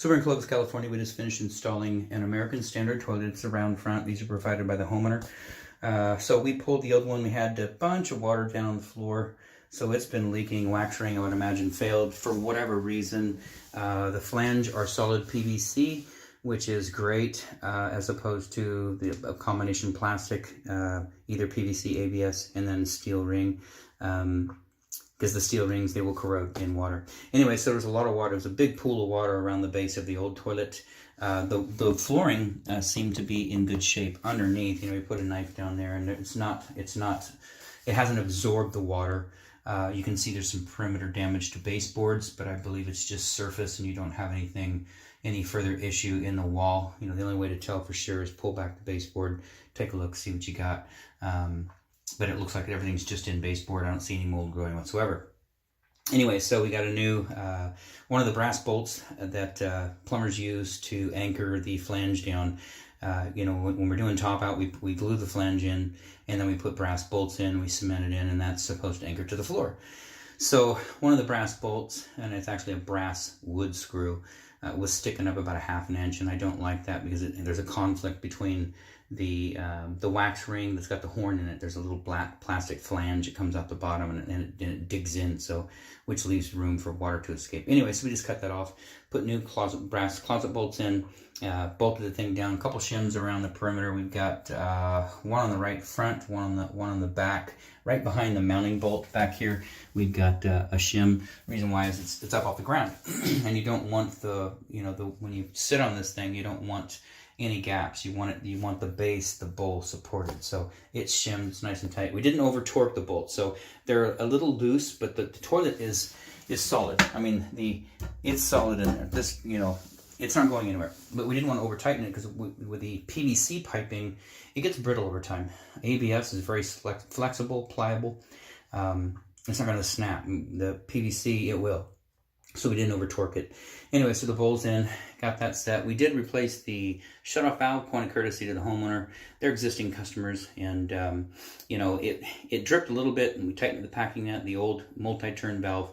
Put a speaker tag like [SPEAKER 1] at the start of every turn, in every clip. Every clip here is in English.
[SPEAKER 1] So we're in Clovis, California. We just finished installing an American Standard toilet. It's a round front. These are provided by the homeowner. So we pulled the old one. We had a bunch of water down on the floor. So it's been leaking. Wax ring, I would imagine, failed for whatever reason. The flange are solid PVC, which is great as opposed to the combination plastic, either PVC, ABS, and then steel ring. Because the steel rings, they will corrode in water. Anyway, so there's a lot of water. There's a big pool of water around the base of the old toilet. The flooring seemed to be in good shape underneath. You know, we put a knife down there, and it hasn't absorbed the water. You can see there's some perimeter damage to baseboards, but I believe it's just surface, and you don't have any further issue in the wall. You know, the only way to tell for sure is pull back the baseboard, take a look, see what you got. But it looks like everything's just in baseboard. I don't see any mold growing whatsoever. Anyway, so we got a new, one of the brass bolts that plumbers use to anchor the flange down. You know, when we're doing top out, we glue the flange in, and then we put brass bolts in, we cement it in, and that's supposed to anchor to the floor. So one of the brass bolts, and it's actually a brass wood screw, was sticking up about 1/2 inch, and I don't like that because there's a conflict between the wax ring that's got the horn in it. There's a little black plastic flange. It comes out the bottom and it digs in, so which leaves room for water to escape. Anyway, so we just cut that off, put new brass closet bolts in, bolted the thing down, a couple shims around the perimeter. We've got one on the right front, one on the back, right behind the mounting bolt back here. We've got a shim. The reason why is it's up off the ground, and you don't want when you sit on this thing, you don't want any gaps. You want the base, the bowl supported. So it's shimmed, it's nice and tight. We didn't over torque the bolts, so they're a little loose, but the toilet is solid. I mean, it's solid in there. This, it's not going anywhere. But we didn't want to over tighten it because with the PVC piping, it gets brittle over time. ABS is very flexible, pliable. It's not going to snap. The PVC, it will. So we didn't over torque it. Anyway, so the bowl's in, got that set. We did replace the shutoff valve, point of courtesy to the homeowner. They're existing customers, and it dripped a little bit, and we tightened the packing nut, the old multi-turn valve,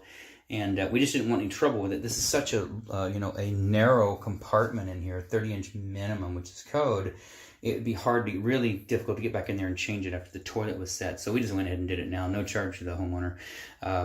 [SPEAKER 1] and we just didn't want any trouble with it. This is such a narrow compartment in here, 30-inch minimum, which is code. It would be really difficult to get back in there and change it after the toilet was set. So we just went ahead and did it now. No charge to the homeowner.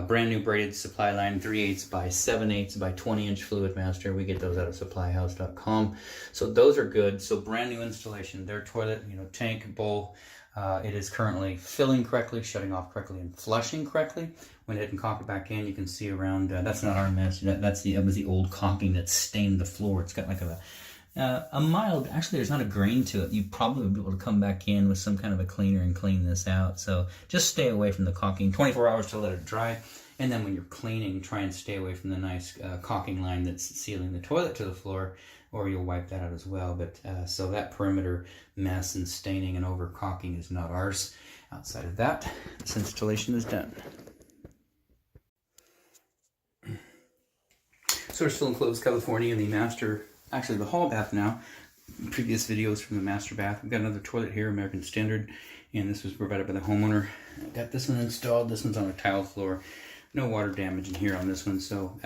[SPEAKER 1] Brand new braided supply line, 3/8 by 7/8 by 20-inch fluid master. We get those out of supplyhouse.com. So those are good. So brand new installation. Their toilet, tank, bowl. It is currently filling correctly, shutting off correctly, and flushing correctly. Went ahead and caulk it back in. You can see around, that's not our mess. That was the old caulking that stained the floor. It's got like a mild, actually there's not a grain to it. You probably would be able to come back in with some kind of a cleaner and clean this out. So just stay away from the caulking. 24 hours to let it dry. And then when you're cleaning, try and stay away from the nice caulking line that's sealing the toilet to the floor, or you'll wipe that out as well. But so that perimeter mess and staining and over caulking is not ours. Outside of that, this installation is done. So we're still in Clovis, California, in the hall bath now. Previous videos from the master bath. We've got another toilet here, American Standard, and this was provided by the homeowner. Got this one installed. This one's on a tile floor. No water damage in here on this one. So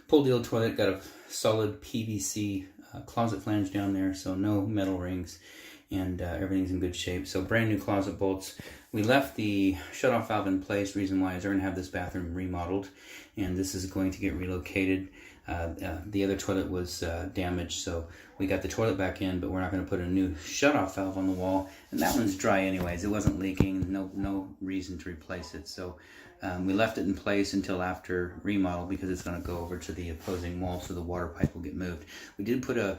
[SPEAKER 1] pulled the old toilet, got a solid PVC closet flange down there, so no metal rings, and everything's in good shape. So brand new closet bolts. We left the shutoff valve in place. Reason why is they're going to have this bathroom remodeled, and this is going to get relocated. The other toilet was damaged, so we got the toilet back in, but we're not going to put a new shutoff valve on the wall. And that one's dry anyways. It wasn't leaking. No reason to replace it. So we left it in place until after remodel because it's going to go over to the opposing wall, so the water pipe will get moved. We did put a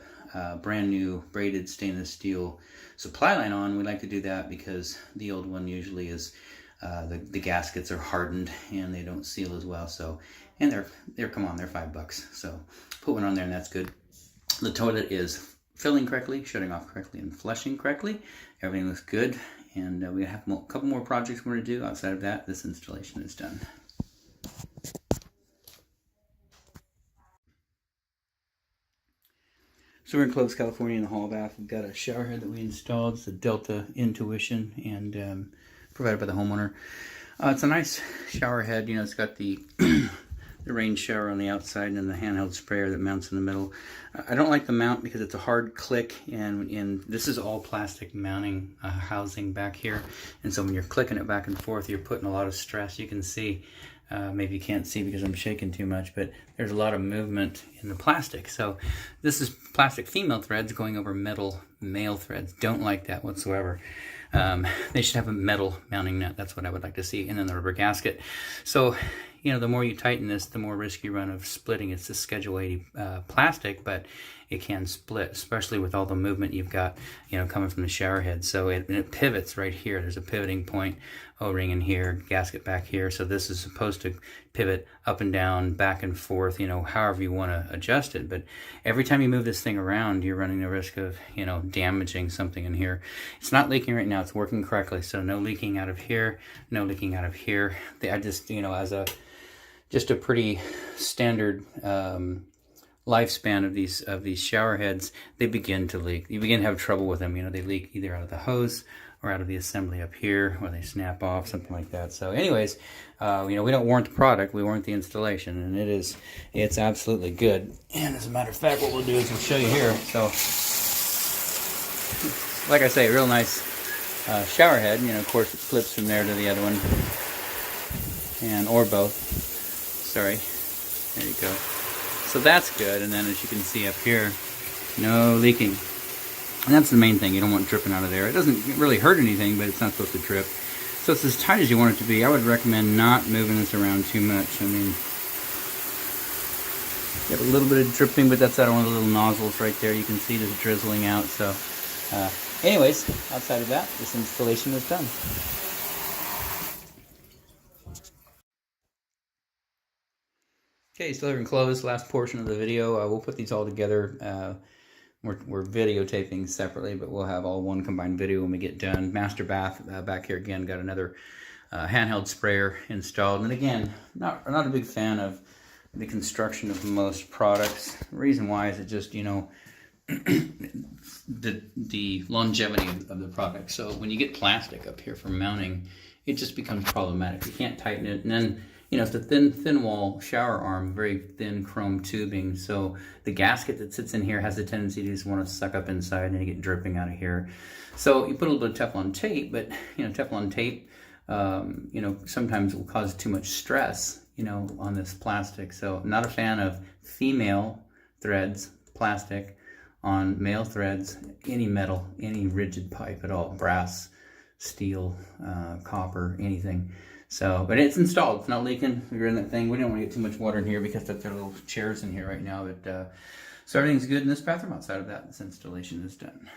[SPEAKER 1] brand new braided stainless steel supply line on. We like to do that because the old one usually is the gaskets are hardened and they don't seal as well. So, and they're $5. So put one on there and that's good. The toilet is filling correctly, shutting off correctly, and flushing correctly. Everything looks good, and we have a couple more projects we're going to do. Outside of that, this installation is done. So we're in Clovis, California, in the hall bath. We've got a shower head that we installed. It's a Delta Intuition, and provided by the homeowner. It's a nice shower head. It's got the the rain shower on the outside and then the handheld sprayer that mounts in the middle. I don't like the mount because it's a hard click, and this is all plastic mounting housing back here. And so when you're clicking it back and forth, you're putting a lot of stress. You can see, maybe you can't see because I'm shaking too much, but there's a lot of movement in the plastic. So this is plastic female threads going over metal male threads. Don't like that whatsoever. They should have a metal mounting nut. That's what I would like to see. And then the rubber gasket. So, you know, the more you tighten this, the more risk you run of splitting. It's a Schedule 80 plastic, but it can split, especially with all the movement you've got, you know, coming from the shower head. So it pivots right here. There's a pivoting point, O-ring in here, gasket back here. So this is supposed to pivot up and down, back and forth, you know, however you want to adjust it. But every time you move this thing around, you're running the risk of, you know, damaging something in here. It's not leaking right now. It's working correctly. So no leaking out of here, no leaking out of here. I just, you know, as just a pretty standard lifespan of these shower heads, they begin to leak. You begin to have trouble with them. You know, they leak either out of the hose or out of the assembly up here, or they snap off, something like that. So anyways, you know, we don't warrant the product, we warrant the installation, and it's absolutely good. And as a matter of fact, what we'll do is we'll show you here. So, like I say, real nice shower head. You know, of course, it flips from there to the other one, or both. Sorry, there you go. So that's good, and then as you can see up here, no leaking. And that's the main thing. You don't want dripping out of there. It doesn't really hurt anything, but it's not supposed to drip. So it's as tight as you want it to be. I would recommend not moving this around too much. I mean, got a little bit of dripping, but that's out of one of the little nozzles right there. You can see this drizzling out. So anyways, outside of that, this installation is done. Okay, still here in Clovis, last portion of the video. We'll put these all together. We're videotaping separately, but we'll have all one combined video when we get done. Master bath back here again, got another handheld sprayer installed. And again, not a big fan of the construction of most products. The reason why is it just, you know, the longevity of the product. So when you get plastic up here for mounting, it just becomes problematic. You can't tighten it, and then, you know, it's a thin wall shower arm, very thin chrome tubing. So the gasket that sits in here has a tendency to just want to suck up inside and you get dripping out of here. So you put a little bit of Teflon tape, but, you know, Teflon tape, you know, sometimes will cause too much stress, you know, on this plastic. So I'm not a fan of female threads, plastic, on male threads, any metal, any rigid pipe at all, brass, steel, copper, anything. So, but it's installed. It's not leaking. We're in that thing. We don't want to get too much water in here because there are little chairs in here right now. But so everything's good in this bathroom. Outside of that, this installation is done.